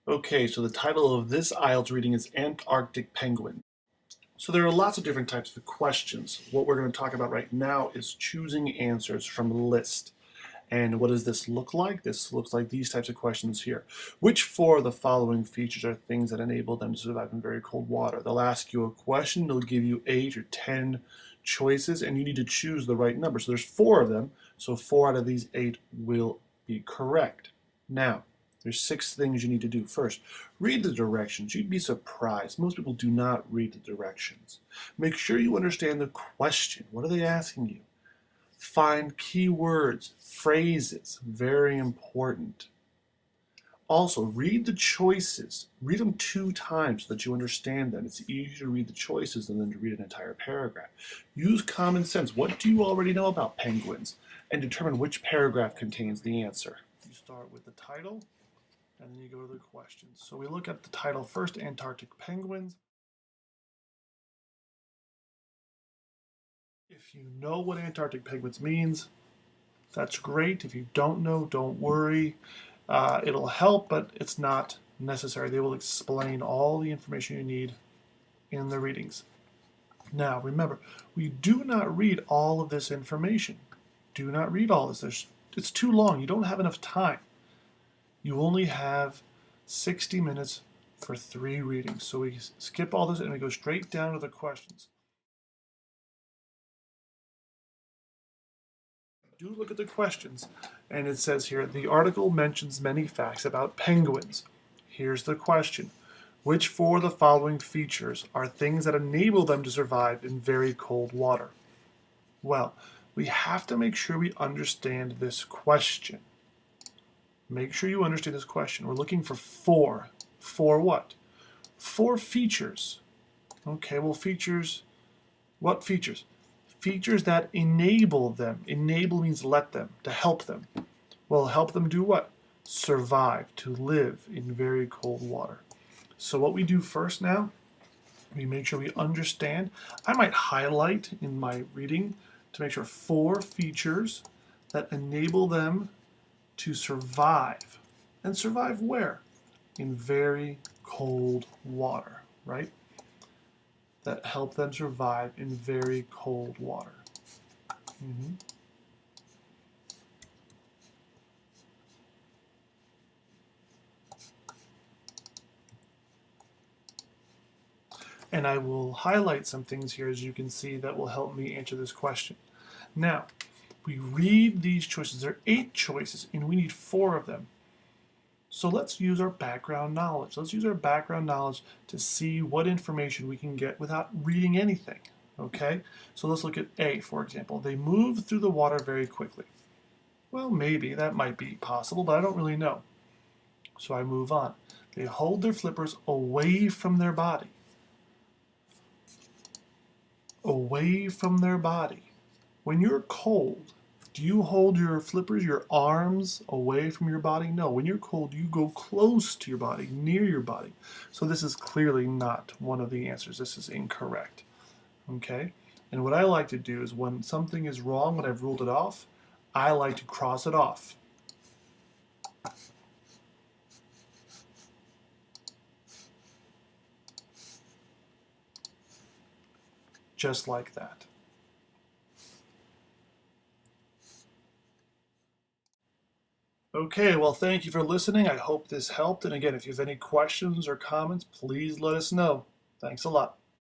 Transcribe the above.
Okay, so the title of this IELTS reading is Antarctic Penguin. So there are lots of different types of questions. What we're going to talk about right now is choosing answers from a list. And what does this look like? This looks like these types of questions here. Which four of the following features are things that enable them to survive in very cold water? They'll ask you a question, they'll give you 8 or 10 choices, and you need to choose the right number. So there's 4 of them, so 4 out of these 8 will be correct. Now, there's 6 things you need to do. First, read the directions. You'd be surprised. Most people do not read the directions. Make sure you understand the question. What are they asking you? Find keywords, phrases, very important. Also, read the choices. Read them 2 times so that you understand them. It's easier to read the choices than to read an entire paragraph. Use common sense. What do you already know about penguins? And determine which paragraph contains the answer. You start with the title, and then you go to the questions. So we look at the title first, Antarctic Penguins. If you know what Antarctic penguins means, that's great. If you don't know, don't worry. It'll help, but it's not necessary. They will explain all the information you need in the readings. Now, remember, we do not read all of this information. Do not read all this. It's too long. You don't have enough time. You only have 60 minutes for 3 readings. So we skip all this and we go straight down to the questions. Do look at the questions, and it says here, the article mentions many facts about penguins. Here's the question. Which 4 of the following features are things that enable them to survive in very cold water? Well, we have to make sure we understand this question. Make sure you understand this question. We're looking for 4. 4 what? 4 features. Okay, well, features, what features? Features that enable them. Enable means let them, to help them. Well, help them do what? Survive, to live in very cold water. So what we do first now, we make sure we understand. I might highlight in my reading to make sure 4 features that enable them to survive. And survive where? In very cold water, right? That help them survive in very cold water. And I will highlight some things here, as you can see, that will help me answer this question. Now, we read these choices. There are 8 choices, and we need 4 of them. So let's use our background knowledge. Let's use our background knowledge to see what information we can get without reading anything. Okay? So let's look at A, for example. They move through the water very quickly. Well, maybe that might be possible, but I don't really know. So I move on. They hold their flippers away from their body. Away from their body. When you're cold, do you hold your flippers, your arms away from your body? No, when you're cold, you go close to your body, near your body. So this is clearly not one of the answers. This is incorrect. Okay? And what I like to do is when something is wrong, when I've ruled it off, I like to cross it off. Just like that. Okay, well, thank you for listening. I hope this helped. And again, if you have any questions or comments, please let us know. Thanks a lot.